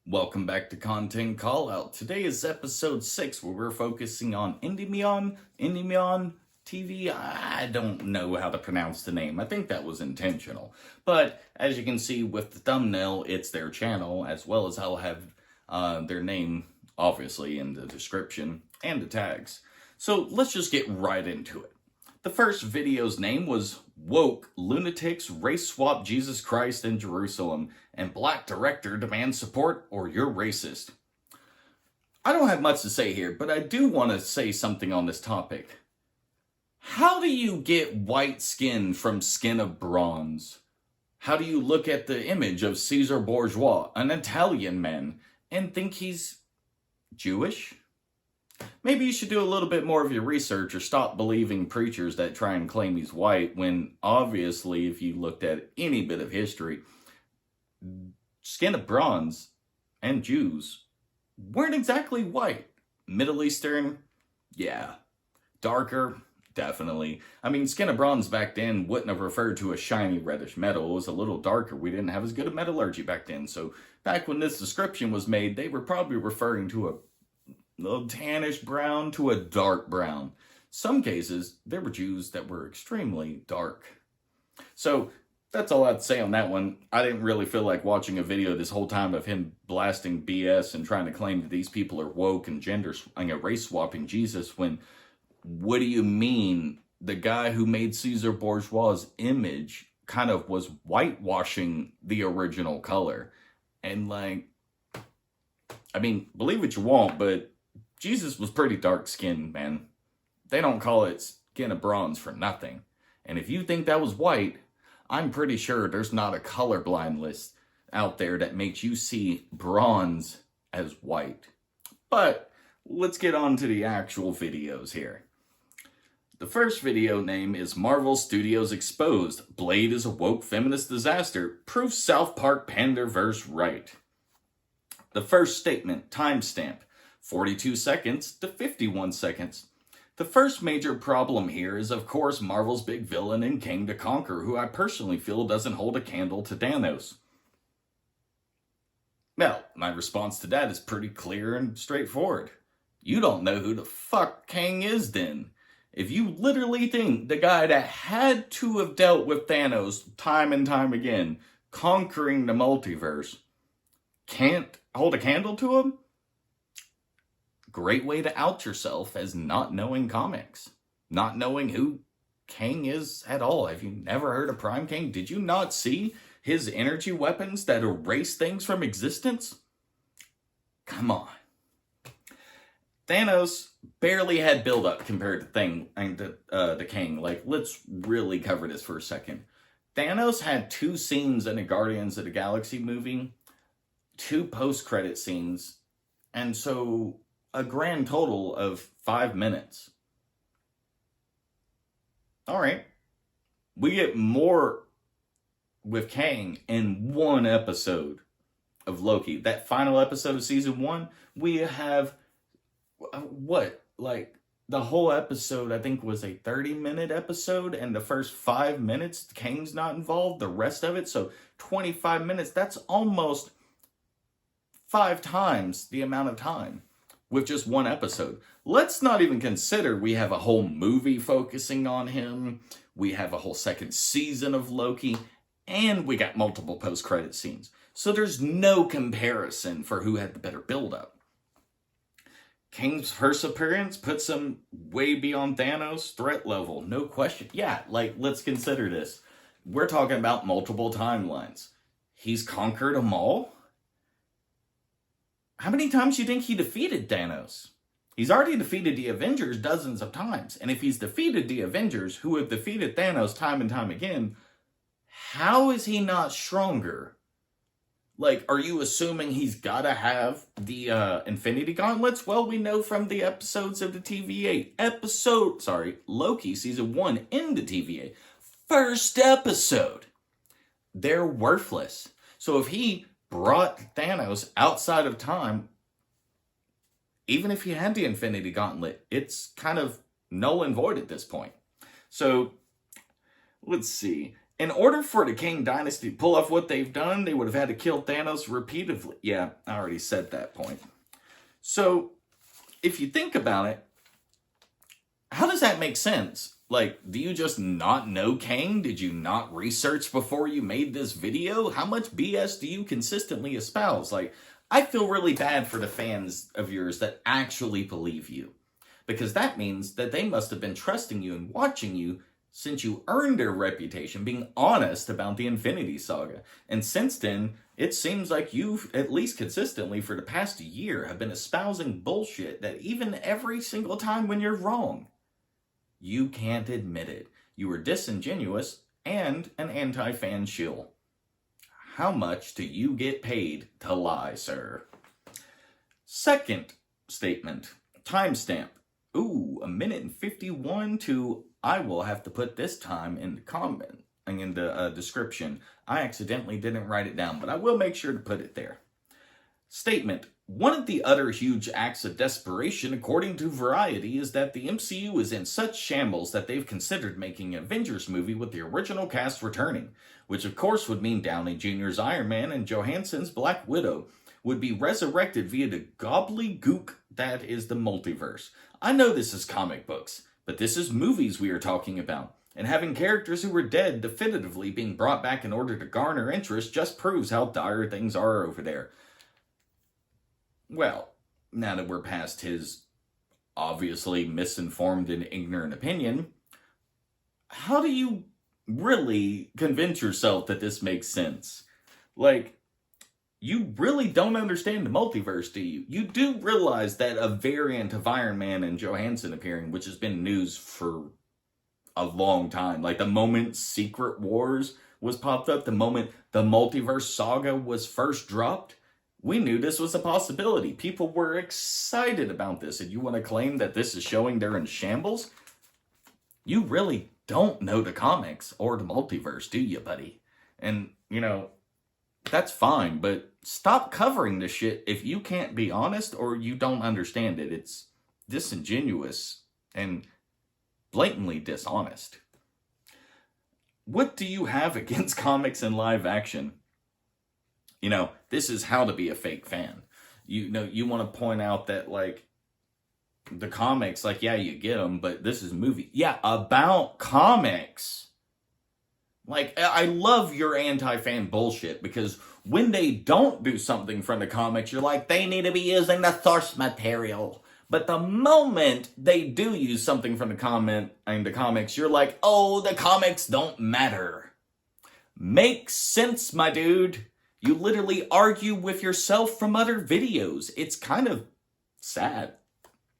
Welcome back to Content Callout. Today is episode 6 where we're focusing on EndymionTV. I don't know how to pronounce the name. I think that was intentional. But as you can see with the thumbnail, it's their channel, as well as I'll have their name, obviously, in the description and the tags. So let's just get right into it. The first video's name was Woke Lunatics Race Swap Jesus Christ in Jerusalem and Black Director Demands Support or You're Racist. I don't have much to say here, but I do want to say something on this topic. How do you get white skin from skin of bronze? How do you look at the image of Caesar Borgia, an Italian man, and think he's Jewish? Maybe you should do a little bit more of your research or stop believing preachers that try and claim he's white when obviously if you looked at any bit of history, skin of bronze and Jews weren't exactly white. Middle Eastern, yeah. Darker, definitely. I mean, skin of bronze back then wouldn't have referred to a shiny reddish metal. It was a little darker. We didn't have as good a metallurgy back then. So back when this description was made, they were probably referring to a tannish brown to a dark brown. Some cases, there were Jews that were extremely dark. So that's all I have to say on that one. I didn't really feel like watching a video this whole time of him blasting BS and trying to claim that these people are woke and race swapping Jesus when, what do you mean? The guy who made Caesar Borgia's image kind of was whitewashing the original color. And like, I mean, believe what you want, but Jesus was pretty dark-skinned, man. They don't call it skin of bronze for nothing. And if you think that was white, I'm pretty sure there's not a colorblind list out there that makes you see bronze as white. But let's get on to the actual videos here. The first video name is Marvel Studios Exposed. Blade is a woke feminist disaster. Proves South Park panderverse right. The first statement, timestamp, 42 seconds to 51 seconds. The first major problem here is, of course, Marvel's big villain and King to Conquer, who I personally feel doesn't hold a candle to Thanos. Well, my response to that is pretty clear and straightforward. You don't know who the fuck Kang is then. If you literally think the guy that had to have dealt with Thanos time and time again, conquering the multiverse, can't hold a candle to him? Great way to out yourself as not knowing comics. Not knowing who Kang is at all. Have you never heard of Prime King? Did you not see his energy weapons that erase things from existence? Come on. Thanos barely had build-up compared to Kang. Like, let's really cover this for a second. Thanos had 2 scenes in a Guardians of the Galaxy movie, 2 post-credit scenes, and so a grand total of 5 minutes. All right. We get more with Kang in 1 episode of Loki. That final episode of season 1, we have, the whole episode, I think, was a 30-minute episode, and the first 5 minutes, Kang's not involved, the rest of it, so 25 minutes, that's almost 5 times the amount of time with just 1 episode. Let's not even consider we have a whole movie focusing on him, we have a whole 2nd season of Loki, and we got multiple post-credit scenes. So there's no comparison for who had the better build-up. Kang's first appearance puts him way beyond Thanos' threat level, no question. Yeah, let's consider this. We're talking about multiple timelines. He's conquered them all? How many times do you think he defeated Thanos? He's already defeated the Avengers dozens of times. And if he's defeated the Avengers, who have defeated Thanos time and time again, how is he not stronger? Are you assuming he's gotta have the Infinity Gauntlets? Well, we know from the episodes of the TVA. Loki Season 1 in the TVA. First episode. They're worthless. So if he brought Thanos outside of time, even if he had the Infinity Gauntlet, it's kind of null and void at this point. So, let's see. In order for the Kang Dynasty to pull off what they've done, they would have had to kill Thanos repeatedly. Yeah, I already said that point. So, if you think about it, how does that make sense? Like, do you just not know Kang? Did you not research before you made this video? How much BS do you consistently espouse? Like, I feel really bad for the fans of yours that actually believe you. Because that means that they must have been trusting you and watching you since you earned their reputation being honest about the Infinity Saga. And since then, it seems like you've, at least consistently for the past year, have been espousing bullshit that even every single time when you're wrong, you can't admit it. You were disingenuous and an anti-fan shill. How much do you get paid to lie, sir? Second statement. Timestamp. Ooh, 1:51 to... I will have to put this time in the comment, in the description. I accidentally didn't write it down, but I will make sure to put it there. Statement. One of the other huge acts of desperation, according to Variety, is that the MCU is in such shambles that they've considered making an Avengers movie with the original cast returning, which of course would mean Downey Jr.'s Iron Man and Johansson's Black Widow would be resurrected via the gobbledygook that is the multiverse. I know this is comic books, but this is movies we are talking about, and having characters who were dead definitively being brought back in order to garner interest just proves how dire things are over there. Well, now that we're past his obviously misinformed and ignorant opinion, how do you really convince yourself that this makes sense? Like, you really don't understand the multiverse, do you? You do realize that a variant of Iron Man and Johansson appearing, which has been news for a long time, like the moment Secret Wars was popped up, the moment the multiverse saga was first dropped, we knew this was a possibility. People were excited about this, and you want to claim that this is showing they're in shambles? You really don't know the comics or the multiverse, do you, buddy? And, you know, that's fine, but stop covering this shit if you can't be honest or you don't understand it. It's disingenuous and blatantly dishonest. What do you have against comics and live action? You know, this is how to be a fake fan. You know, you want to point out that, like, the comics, like, yeah, you get them, but this is a movie. Yeah, about comics. Like, I love your anti-fan bullshit, because when they don't do something from the comics, you're like, they need to be using the source material. But the moment they do use something from the comics, you're like, oh, the comics don't matter. Makes sense, my dude. You literally argue with yourself from other videos. It's kind of sad.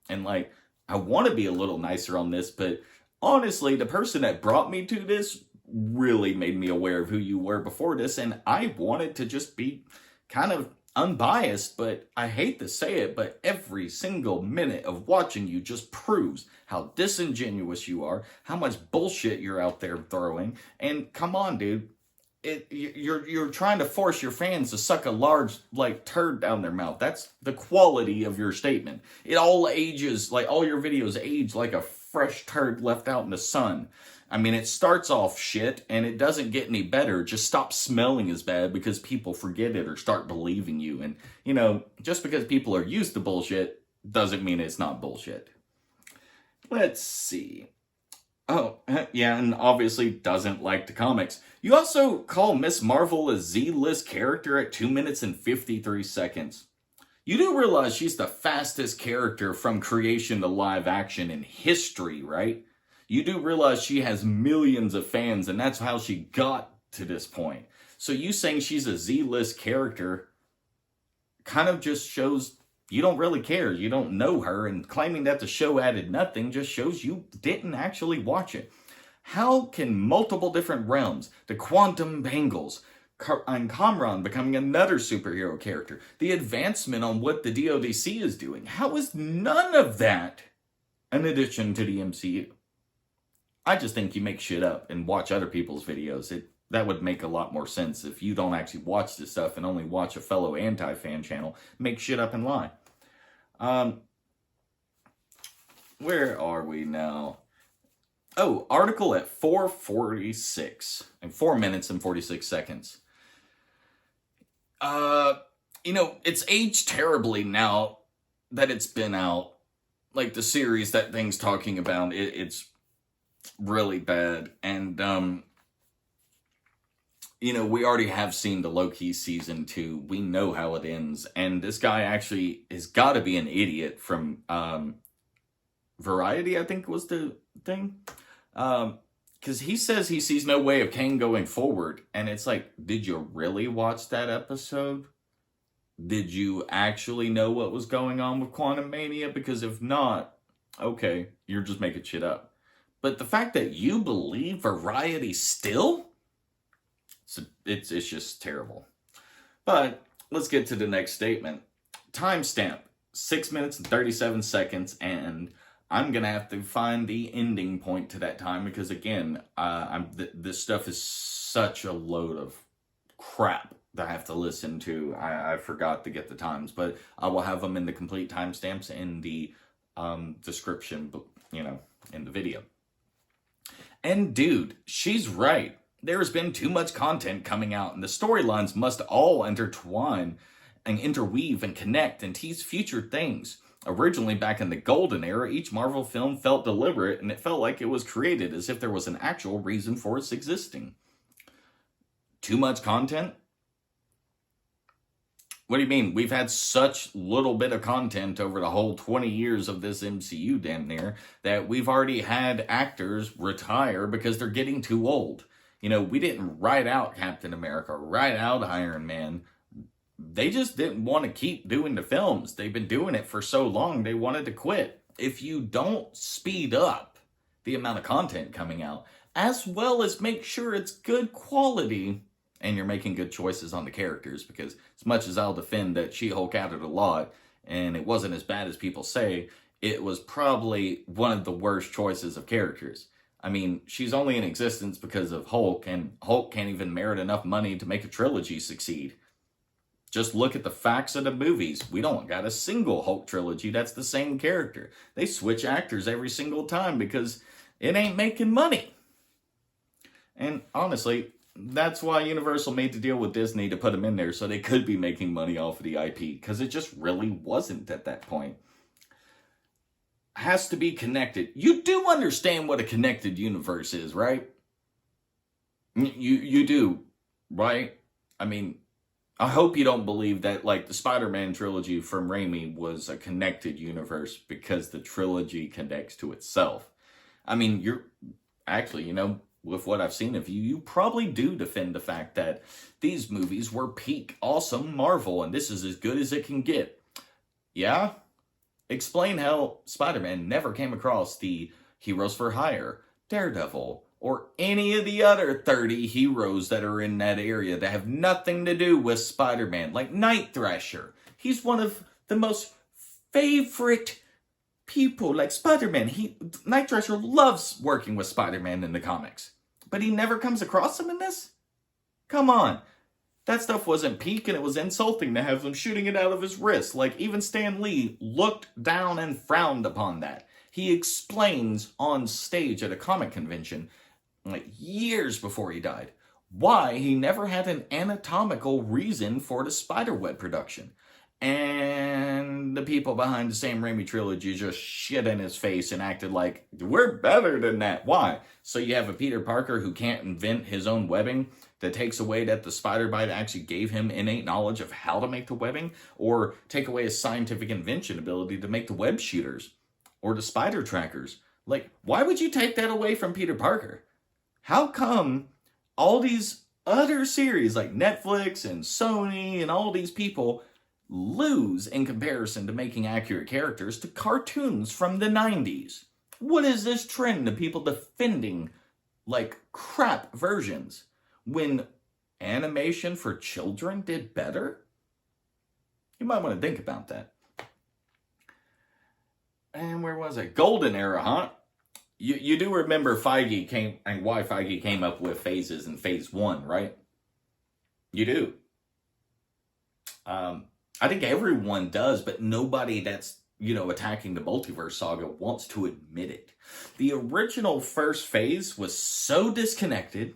And, like, I want to be a little nicer on this, but honestly, the person that brought me to this really made me aware of who you were before this, and I wanted to just be kind of unbiased, but I hate to say it, but every single minute of watching you just proves how disingenuous you are, how much bullshit you're out there throwing, and come on, dude. You're trying to force your fans to suck a large, like, turd down their mouth. That's the quality of your statement. It all ages, like, all your videos age like a fresh turd left out in the sun. I mean, it starts off shit, and it doesn't get any better. Just stop smelling as bad because people forget it or start believing you. And, you know, just because people are used to bullshit doesn't mean it's not bullshit. Let's see. Oh, yeah, and obviously doesn't like the comics. You also call Miss Marvel a Z-list character at 2 minutes and 53 seconds. You do realize she's the fastest character from creation to live action in history, right? You do realize she has millions of fans, and that's how she got to this point. So you saying she's a Z-list character kind of just shows you don't really care. You don't know her, and claiming that the show added nothing just shows you didn't actually watch it. How can multiple different realms, the quantum bangles, and Kamran becoming another superhero character, the advancement on what the DODC is doing, how is none of that an addition to the MCU? I just think you make shit up and watch other people's videos. That would make a lot more sense if you don't actually watch this stuff and only watch a fellow anti-fan channel make shit up and lie. Where are we now? Oh, article at 4:46 and 4 minutes and 46 seconds. It's aged terribly now that it's been out. Like the series that thing's talking about, it's really bad. And, we already have seen the Loki season 2. We know how it ends. And this guy actually has got to be an idiot from, Variety, I think was the thing. Because he says he sees no way of Kang going forward. And it's like, did you really watch that episode? Did you actually know what was going on with Quantum Mania? Because if not, okay, you're just making shit up. But the fact that you believe Variety still, it's just terrible. But let's get to the next statement. Timestamp, 6 minutes and 37 seconds, and I'm going to have to find the ending point to that time because, again, this stuff is such a load of crap that I have to listen to. I forgot to get the times, but I will have them in the complete timestamps in the description, in the video. And dude, she's right. There's been too much content coming out, and the storylines must all intertwine and interweave and connect and tease future things. Originally, back in the golden era, each Marvel film felt deliberate, and it felt like it was created as if there was an actual reason for its existing. Too much content? What do you mean? We've had such little bit of content over the whole 20 years of this MCU damn near that we've already had actors retire because they're getting too old. We didn't write out Captain America, write out Iron Man. They just didn't want to keep doing the films. They've been doing it for so long, they wanted to quit. If you don't speed up the amount of content coming out, as well as make sure it's good quality, and you're making good choices on the characters, because as much as I'll defend that She-Hulk added a lot, and it wasn't as bad as people say, it was probably one of the worst choices of characters. I mean, she's only in existence because of Hulk, and Hulk can't even merit enough money to make a trilogy succeed. Just look at the facts of the movies. We don't got a single Hulk trilogy that's the same character. They switch actors every single time because it ain't making money. And honestly, that's why Universal made the deal with Disney to put them in there so they could be making money off of the IP, because it just really wasn't at that point. Has to be connected. You do understand what a connected universe is, right? You do, right? I mean, I hope you don't believe that, like, the Spider-Man trilogy from Raimi was a connected universe because the trilogy connects to itself. I mean, you're actually, with what I've seen of you, you probably do defend the fact that these movies were peak awesome Marvel and this is as good as it can get. Yeah? Explain how Spider-Man never came across the Heroes for Hire, Daredevil, or any of the other 30 heroes that are in that area that have nothing to do with Spider-Man, like Night Thrasher. He's one of the most favorite people, like Spider-Man. Night Thrasher loves working with Spider-Man in the comics, but he never comes across him in this? Come on. That stuff wasn't peak, and it was insulting to have him shooting it out of his wrist. Like, even Stan Lee looked down and frowned upon that. He explains on stage at a comic convention, like years before he died, why he never had an anatomical reason for the spiderweb production. And the people behind the Sam Raimi trilogy just shit in his face and acted like, we're better than that. Why? So you have a Peter Parker who can't invent his own webbing that takes away that the spider bite actually gave him innate knowledge of how to make the webbing, or take away his scientific invention ability to make the web shooters or the spider trackers. Like, why would you take that away from Peter Parker? How come all these other series like Netflix and Sony and all these people lose in comparison to making accurate characters to cartoons from the 90s? What is this trend of people defending like crap versions when animation for children did better? You might want to think about that. And where was it? Golden era, huh? You do remember Feige came, and why Feige came up with phases in phase 1, right? You do. I think everyone does, but nobody that's attacking the multiverse saga wants to admit it. The original first phase was so disconnected.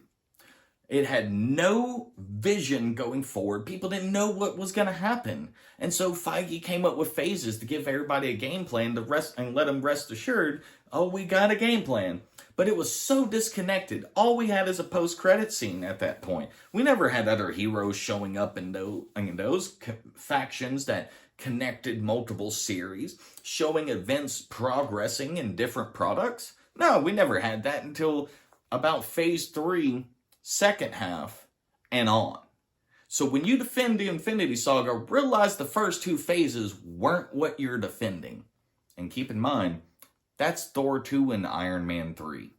It had no vision going forward. People didn't know what was going to happen. And so Feige came up with phases to give everybody a game plan and let them rest assured, oh, we got a game plan. But it was so disconnected. All we had is a post-credit scene at that point. We never had other heroes showing up in those factions that connected multiple series, showing events progressing in different products. No, we never had that until about phase 3, second half, and on. So when you defend the Infinity Saga, realize the first 2 phases weren't what you're defending. And keep in mind, that's Thor 2 and Iron Man 3.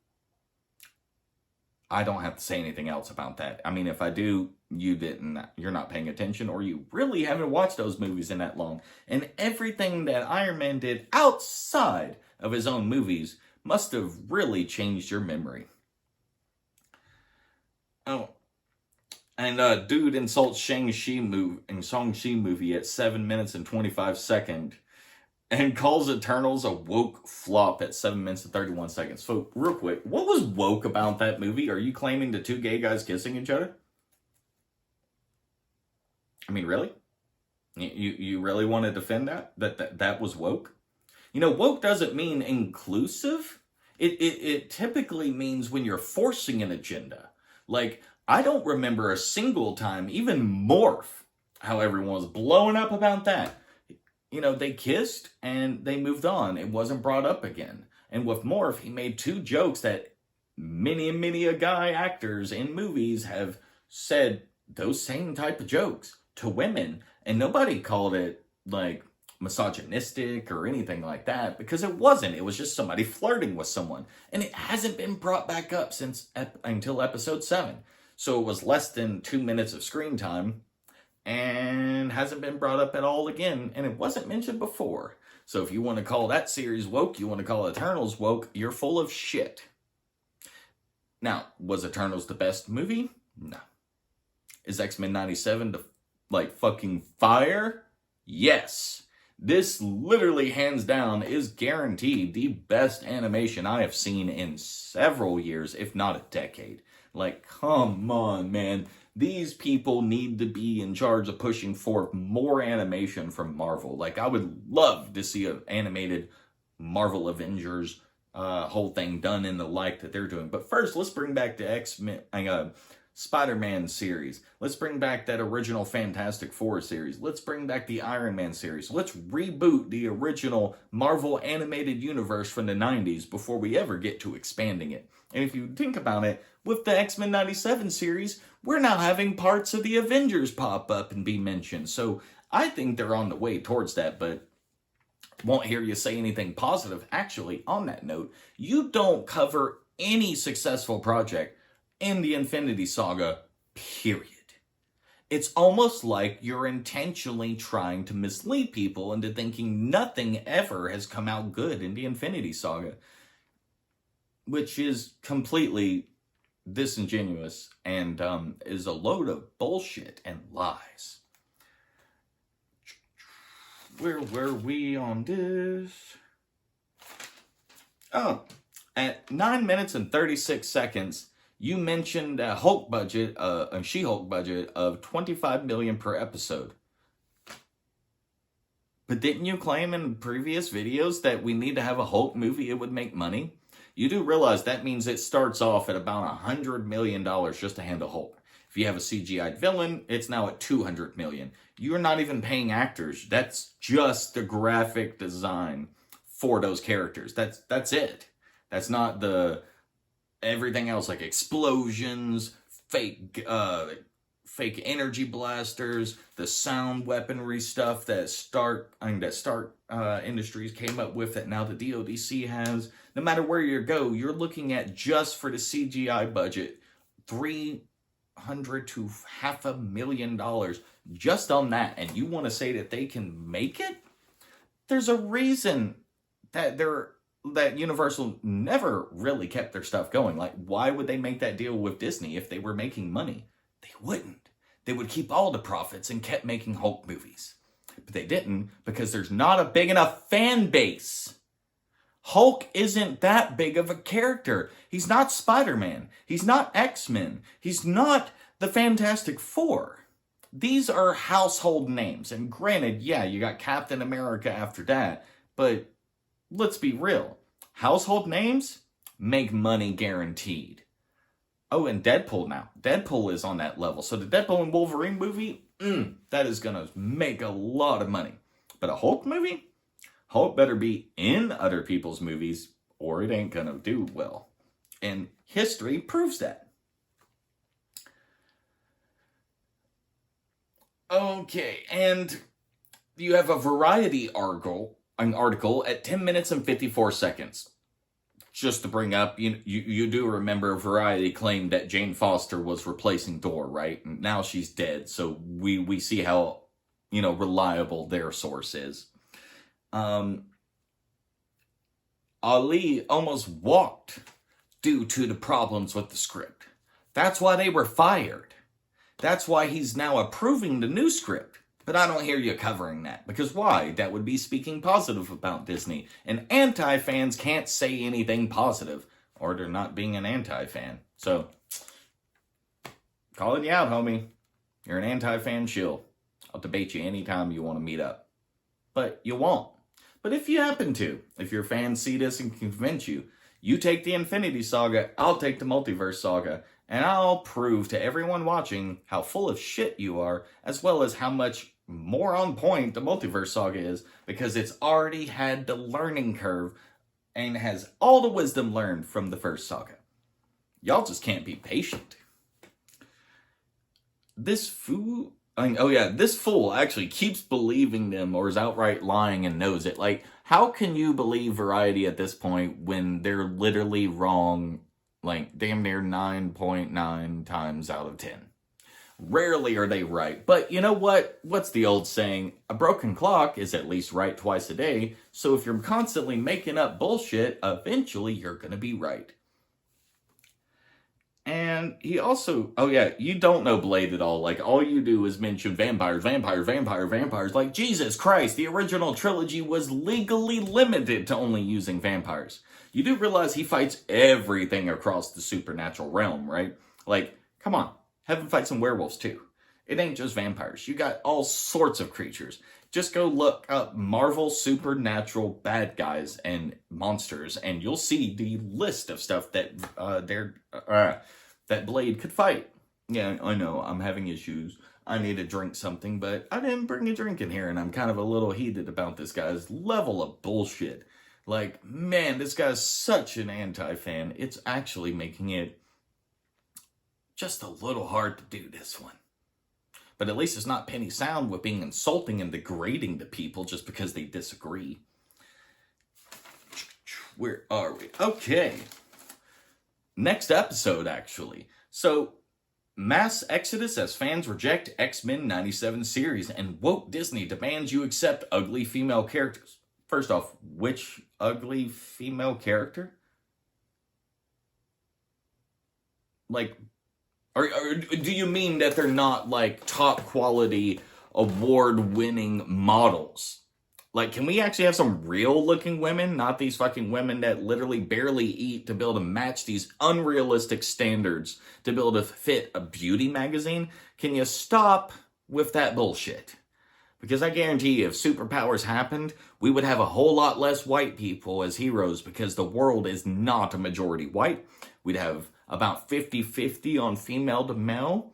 I don't have to say anything else about that. I mean, if I do, you're not paying attention, or you really haven't watched those movies in that long. And everything that Iron Man did outside of his own movies must have really changed your memory. Oh, and dude insults Shang-Chi movie at 7 minutes and 25 seconds and calls Eternals a woke flop at 7 minutes and 31 seconds. So, real quick, what was woke about that movie? Are you claiming the 2 gay guys kissing each other? I mean, really? You really want to defend that? That was woke? Woke doesn't mean inclusive. It typically means when you're forcing an agenda. Like, I don't remember a single time, even Morph, how everyone was blowing up about that. They kissed and they moved on. It wasn't brought up again. And with Morph, he made 2 jokes that many a guy actors in movies have said those same type of jokes to women. And nobody called it, like, misogynistic or anything like that, because it wasn't. It was just somebody flirting with someone. And it hasn't been brought back up until episode 7. So it was less than 2 minutes of screen time and hasn't been brought up at all again. And it wasn't mentioned before. So if you want to call that series woke, you want to call Eternals woke, you're full of shit. Now, was Eternals the best movie? No. Is X-Men 97 fucking fire? Yes. This literally, hands down, is guaranteed the best animation I have seen in several years, if not a decade. Like, come on, man. These people need to be in charge of pushing for more animation from Marvel. Like, I would love to see an animated Marvel Avengers whole thing done in the like that they're doing. But first, let's bring back the X-Men, Spider-Man series. Let's bring back that original Fantastic Four series. Let's bring back the Iron Man series. Let's reboot the original Marvel animated universe from the 90s before we ever get to expanding it. And if you think about it, with the X-Men 97 series, we're now having parts of the Avengers pop up and be mentioned. So I think they're on the way towards that, but won't hear you say anything positive. Actually, on that note, you don't cover any successful project in the Infinity Saga, period. It's almost like you're intentionally trying to mislead people into thinking nothing ever has come out good in the Infinity Saga, which is completely disingenuous and is a load of bullshit and lies. Where were we on this? Oh, at 9 minutes and 36 seconds, you mentioned a Hulk budget, a She-Hulk budget of $25 million per episode. But didn't you claim in previous videos that we need to have a Hulk movie, it would make money? You do realize that means it starts off at about $100 million just to handle Hulk. If you have a CGI villain, it's now at $200 million. You're not even paying actors. That's just the graphic design for those characters. That's it. That's not the everything else, like explosions, fake energy blasters, the sound weaponry stuff that Stark Industries came up with that now the DODC has. No matter where you go, you're looking at, just for the CGI budget, $300 to $500,000 just on that. And you want to say that they can make it? There's a reason that Universal never really kept their stuff going. Like, why would they make that deal with Disney if they were making money? They wouldn't. They would keep all the profits and kept making Hulk movies. But they didn't because there's not a big enough fan base. Hulk isn't that big of a character. He's not Spider-Man. He's not X-Men. He's not the Fantastic Four. These are household names. And granted, yeah, you got Captain America after that. But let's be real. Household names make money guaranteed. Oh, and Deadpool now. Deadpool is on that level. So the Deadpool and Wolverine movie, that is going to make a lot of money. But a Hulk movie? Hulk better be in other people's movies or it ain't going to do well. And history proves that. Okay, and you have a Variety article at 10 minutes and 54 seconds. Just to bring up, you do remember Variety claimed that Jane Foster was replacing Thor, right? And now she's dead, so we see how, reliable their source is. Ali almost walked due to the problems with the script. That's why they were fired. That's why he's now approving the new script. But I don't hear you covering that. Because why? That would be speaking positive about Disney. And anti-fans can't say anything positive. Or they're not being an anti-fan. So, calling you out, homie. You're an anti-fan shill. I'll debate you anytime you want to meet up. But you won't. But if you happen to, if your fans see this and convince you, you take the Infinity Saga, I'll take the Multiverse Saga. And I'll prove to everyone watching how full of shit you are, as well as how much more on point the Multiverse Saga is, because it's already had the learning curve and has all the wisdom learned from the first saga. Y'all just can't be patient. This fool actually keeps believing them or is outright lying and knows it. Like, how can you believe Variety at this point when they're literally wrong, like, damn near 9.9 times out of 10? Rarely are they right. But you know what? What's the old saying? A broken clock is at least right twice a day. So if you're constantly making up bullshit, eventually you're going to be right. And he also, you don't know Blade at all. Like, all you do is mention vampires. Like, Jesus Christ, the original trilogy was legally limited to only using vampires. You do realize he fights everything across the supernatural realm, right? Like, come on, have him fight some werewolves too. It ain't just vampires. You got all sorts of creatures. Just go look up Marvel supernatural bad guys and monsters, and you'll see the list of stuff that that Blade could fight. Yeah, I know, I'm having issues. I need to drink something, but I didn't bring a drink in here, and I'm kind of a little heated about this guy's level of bullshit. Like, man, this guy's such an anti-fan. It's actually making it just a little hard to do this one. But at least it's not Penny Sound with being insulting and degrading to people just because they disagree. Where are we? Okay. Next episode, actually. So, mass exodus as fans reject X-Men 97 series and woke Disney demands you accept ugly female characters. First off, which ugly female character? Like, or do you mean that they're not, like, top quality, award-winning models? Like, can we actually have some real-looking women? Not these fucking women that literally barely eat to be able to match these unrealistic standards to be able to fit a beauty magazine? Can you stop with that bullshit? Because I guarantee you, if superpowers happened, we would have a whole lot less white people as heroes because the world is not a majority white. We'd have about 50-50 on female to male.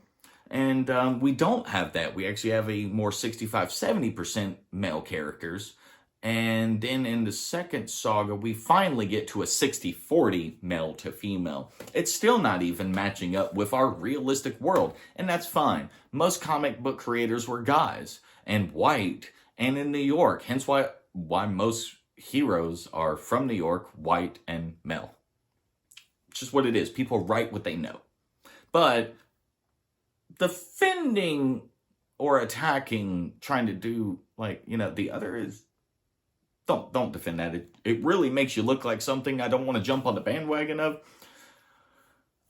And we don't have that. We actually have a more 65-70% male characters. And then in the second saga, we finally get to a 60-40 male to female. It's still not even matching up with our realistic world. And that's fine. Most comic book creators were guys and white and in New York. Hence why most heroes are from New York, white and male. It's just what it is. People write what they know. But defending or attacking, trying to do, like, the other is, don't defend that. It really makes you look like something I don't want to jump on the bandwagon of.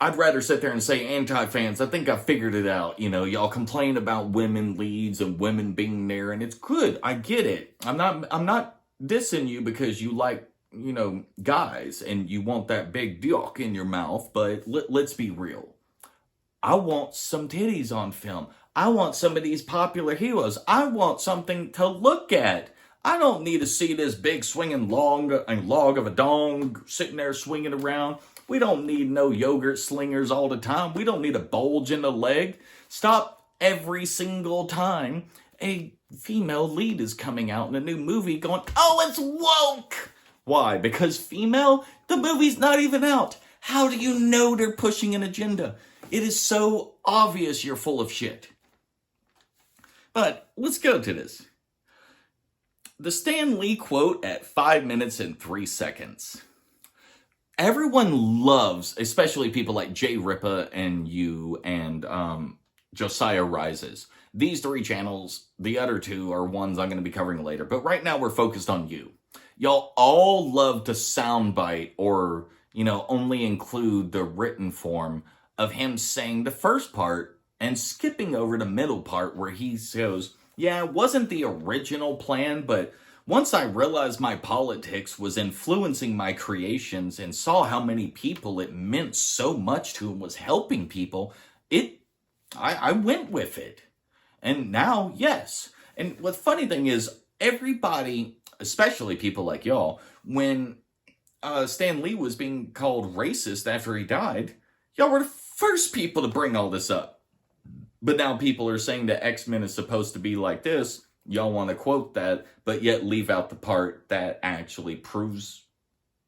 I'd rather sit there and say, anti-fans, I think I figured it out. You know, y'all complain about women leads and women being there, and it's good. I get it. I'm not dissing you because you like, you know, guys and you want that big dick in your mouth, but let's be real. I want some titties on film. I want some of these popular heroes. I want something to look at. I don't need to see this big swinging log of a dong sitting there swinging around. We don't need no yogurt slingers all the time. We don't need a bulge in the leg. Stop every single time a female lead is coming out in a new movie going, oh, it's woke. Why? Because female? The movie's not even out. How do you know they're pushing an agenda? It is so obvious you're full of shit. But let's go to this. The Stan Lee quote at 5 minutes and 3 seconds. Everyone loves, especially people like Jay Ripa and you and Josiah Rises. These 3 channels, the other 2 are ones I'm going to be covering later. But right now we're focused on you. Y'all all love to soundbite or, you know, only include the written form of him saying the first part and skipping over the middle part where he goes, yeah, it wasn't the original plan, but once I realized my politics was influencing my creations and saw how many people it meant so much to and was helping people, I went with it. And now, yes. And the funny thing is, everybody, especially people like y'all, when Stan Lee was being called racist after he died, y'all were the first people to bring all this up. But now people are saying that X-Men is supposed to be like this. Y'all want to quote that, but yet leave out the part that actually proves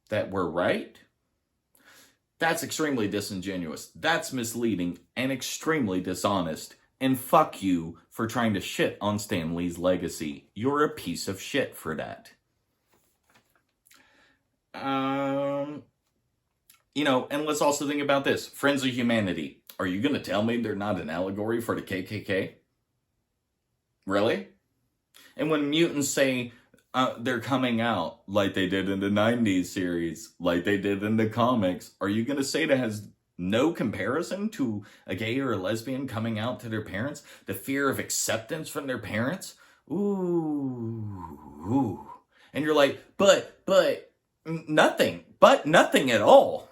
that we're right? That's extremely disingenuous. That's misleading and extremely dishonest. And fuck you for trying to shit on Stan Lee's legacy. You're a piece of shit for that. You know, and let's also think about this. Friends of Humanity. Are you going to tell me they're not an allegory for the KKK? Really? And when mutants say they're coming out like they did in the 90s series, like they did in the comics, are you going to say that has no comparison to a gay or a lesbian coming out to their parents? The fear of acceptance from their parents? Ooh. And you're like, but nothing at all.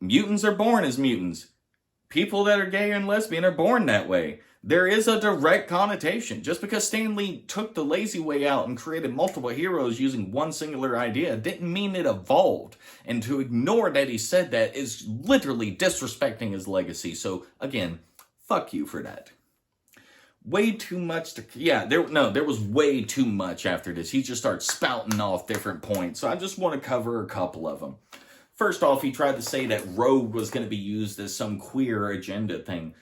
Mutants are born as mutants. People that are gay and lesbian are born that way. There is a direct connotation. Just because Stan Lee took the lazy way out and created multiple heroes using one singular idea didn't mean it evolved. And to ignore that he said that is literally disrespecting his legacy. So again, fuck you for that. Way too much to... Yeah, there was way too much after this. He just started spouting off different points. So I just want to cover a couple of them. First off, he tried to say that Rogue was going to be used as some queer agenda thing.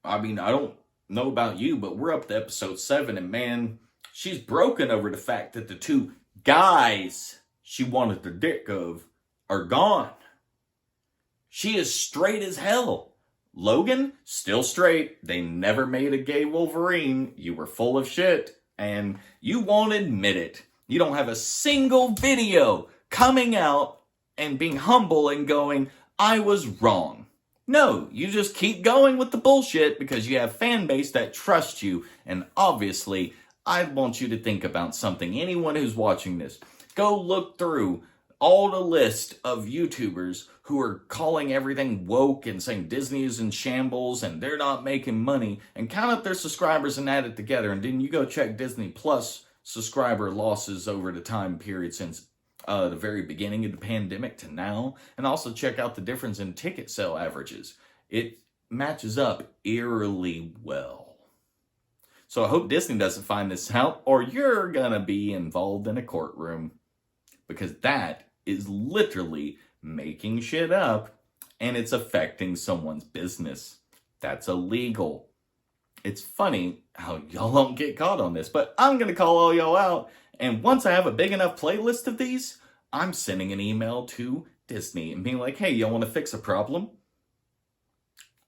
I mean, I don't know about you, but we're up to episode 7, and man, she's broken over the fact that the 2 guys she wanted the dick of are gone. She is straight as hell. Logan, still straight. They never made a gay Wolverine. You were full of shit, and you won't admit it. You don't have a single video coming out and being humble and going, I was wrong. No, you just keep going with the bullshit because you have fan base that trusts you. And obviously, I want you to think about something. Anyone who's watching this, go look through all the list of YouTubers who are calling everything woke and saying Disney is in shambles and they're not making money, and count up their subscribers and add it together. And then you go check Disney Plus subscriber losses over the time period since the very beginning of the pandemic to now, and also check out the difference in ticket sale averages. It matches up eerily well. So I hope Disney doesn't find this out, or you're gonna be involved in a courtroom, because that is literally making shit up and it's affecting someone's business. That's illegal. It's funny how y'all don't get caught on this, but I'm gonna call all y'all out. And once I have a big enough playlist of these, I'm sending an email to Disney and being like, hey, y'all want to fix a problem?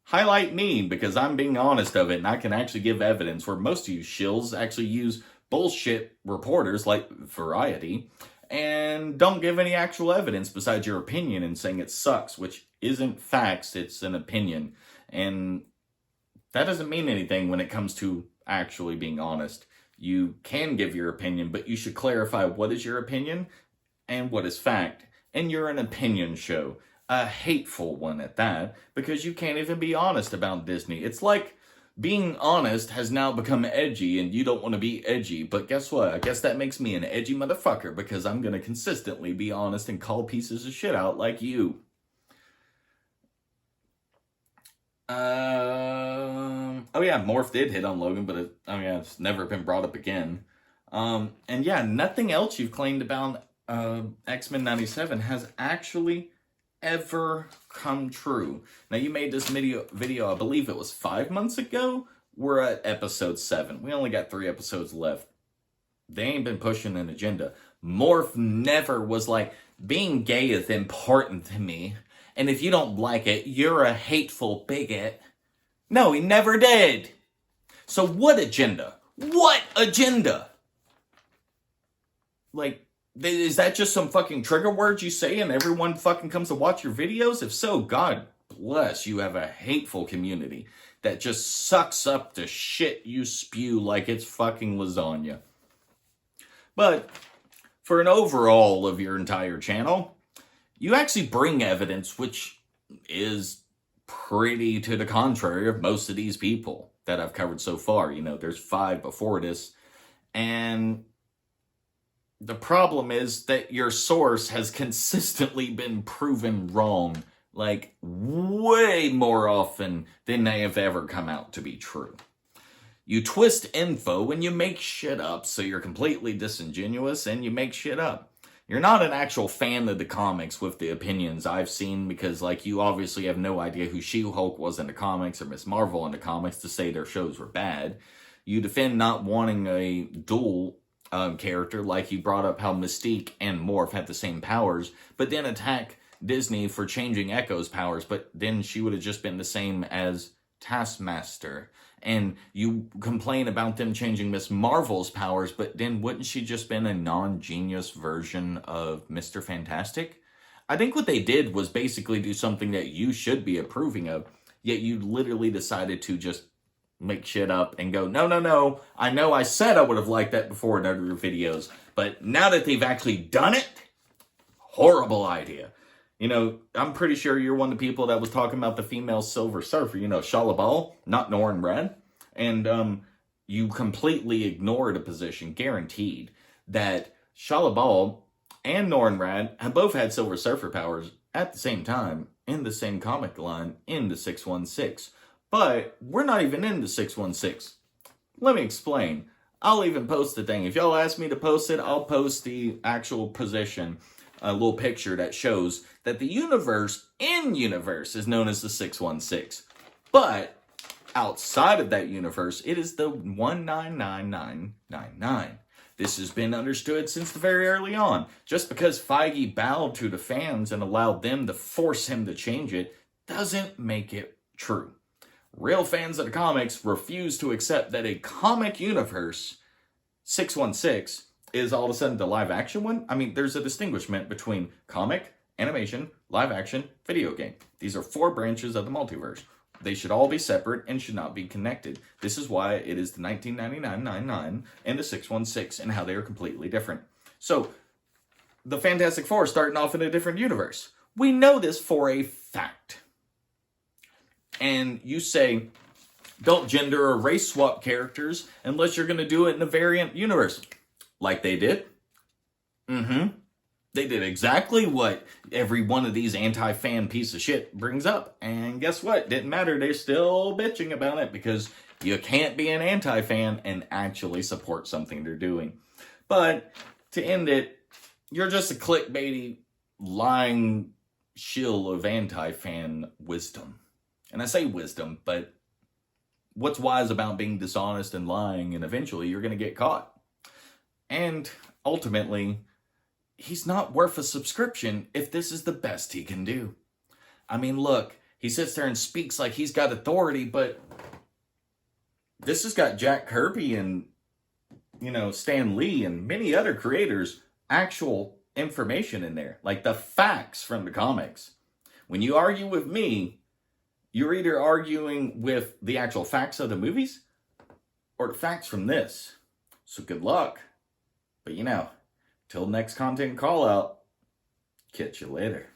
Highlight me, because I'm being honest of it and I can actually give evidence, where most of you shills actually use bullshit reporters like Variety and don't give any actual evidence besides your opinion and saying it sucks, which isn't facts, it's an opinion. And that doesn't mean anything when it comes to actually being honest. You can give your opinion, but you should clarify what is your opinion and what is fact. And you're an opinion show, a hateful one at that, because you can't even be honest about Disney. It's like being honest has now become edgy, and you don't want to be edgy. But guess what? I guess that makes me an edgy motherfucker, because I'm going to consistently be honest and call pieces of shit out like you. Oh yeah, Morph did hit on Logan, but it's never been brought up again. And yeah, nothing else you've claimed about X-Men 97 has actually ever come true. Now, you made this video, I believe it was 5 months ago. We're at episode 7. We only got 3 episodes left. They ain't been pushing an agenda. Morph never was like, being gay is important to me, and if you don't like it, you're a hateful bigot. No, he never did. So what agenda? What agenda? Like, is that just some fucking trigger words you say and everyone fucking comes to watch your videos? If so, God bless, you have a hateful community that just sucks up the shit you spew like it's fucking lasagna. But for an overall of your entire channel, you actually bring evidence which is pretty to the contrary of most of these people that I've covered so far. You know, there's 5 before this, and the problem is that your source has consistently been proven wrong, like way more often than they have ever come out to be true. You twist info and you make shit up, so you're completely disingenuous and you make shit up. You're not an actual fan of the comics with the opinions I've seen, because like you obviously have no idea who She-Hulk was in the comics or Miss Marvel in the comics to say their shows were bad. You defend not wanting a dual character, like you brought up how Mystique and Morph had the same powers, but then attack Disney for changing Echo's powers, but then she would have just been the same as Taskmaster. And you complain about them changing Miss Marvel's powers, but then wouldn't she just been a non-genius version of Mr. Fantastic? I think what they did was basically do something that you should be approving of, yet you literally decided to just make shit up and go, no, I know I said I would have liked that before in other videos, but now that they've actually done it, horrible idea. You know, I'm pretty sure you're one of the people that was talking about the female Silver Surfer, you know, Shala Ball, not Norrin Red. And you completely ignored a position, guaranteed, that Shala Ball and Norrin Rad have both had Silver Surfer powers at the same time in the same comic line in the 616. But we're not even in the 616. Let me explain. I'll even post the thing. If y'all ask me to post it, I'll post the actual position, a little picture that shows that the universe is known as the 616. But outside of that universe, it is the 199999. This has been understood since the very early on. Just because Feige bowed to the fans and allowed them to force him to change it doesn't make it true. Real fans of the comics refuse to accept that a comic universe, 616, is all of a sudden the live action one. I mean, there's a distinguishment between comic, animation, live action, video game. These are 4 branches of the multiverse. They should all be separate and should not be connected. This is why it is the 1999 and the 616 and how they are completely different. So, the Fantastic Four starting off in a different universe. We know this for a fact. And you say, don't gender or race swap characters unless you're going to do it in a variant universe. Like they did. They did exactly what every one of these anti-fan piece of shit brings up. And guess what? Didn't matter. They're still bitching about it because you can't be an anti-fan and actually support something they're doing. But to end it, you're just a clickbaity, lying shill of anti-fan wisdom. And I say wisdom, but what's wise about being dishonest and lying, and eventually you're going to get caught. And ultimately, he's not worth a subscription if this is the best he can do. I mean, look, he sits there and speaks like he's got authority, but this has got Jack Kirby and, Stan Lee and many other creators actual information in there, like the facts from the comics. When you argue with me, you're either arguing with the actual facts of the movies or the facts from this. So good luck. But till next content call out, catch you later.